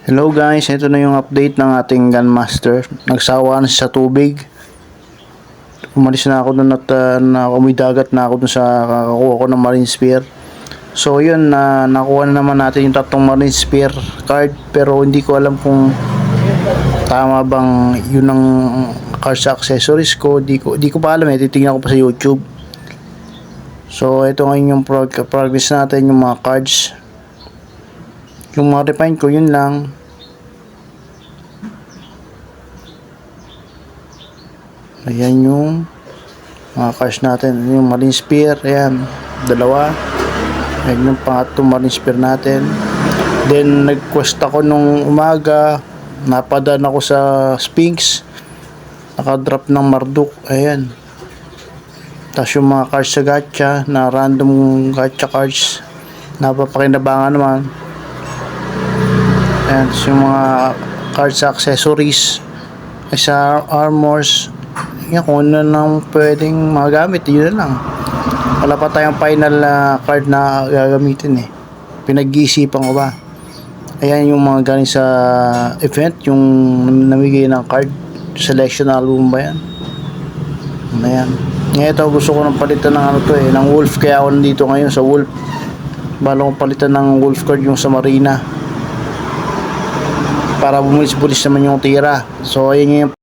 Hello guys, ito na yung update ng ating Gunmaster. Nagsawa na siya sa tubig. Umalis na ako doon at umidagat na ako doon sa kakakuha ko ng Marine Spear. So yun, nakuha na naman natin yung tatlong Marine Spear card, pero hindi ko alam kung tama bang yun ang card sa accessories ko. Di ko pa alam, titingnan ko pa sa YouTube. So ito ngayon yung progress natin, yung mga cards. Yung mga refine ko, yun lang. Ayan yung mga cards natin. Yung Marine Spear, ayan, dalawa. Ayan yung pangatlong Marine Spear natin. Then nag-quest ako nung umaga, napadaan ako sa Sphinx, nakadrop ng Marduk, ayan. Tapos yung mga cards sa gacha, na random gacha cards, napapakinabangan naman. Ayan, yung mga cards sa accessories, sa armors, yan, kung ano lang pwedeng magamit, yun na lang. Wala pa tayong final card na gagamitin eh. Pinag-iisipan ko ba. Ayan yung mga galing sa event, yung namigay ng card. Selection album ba yan? Ayan. Ngayon ito, gusto ko nang palitan ng ano to eh, ng wolf. Kaya ako nandito ngayon sa wolf. Bala kong palitan ng wolf card yung sa marina, para bumilis-bulis naman yung tira. So ayan yung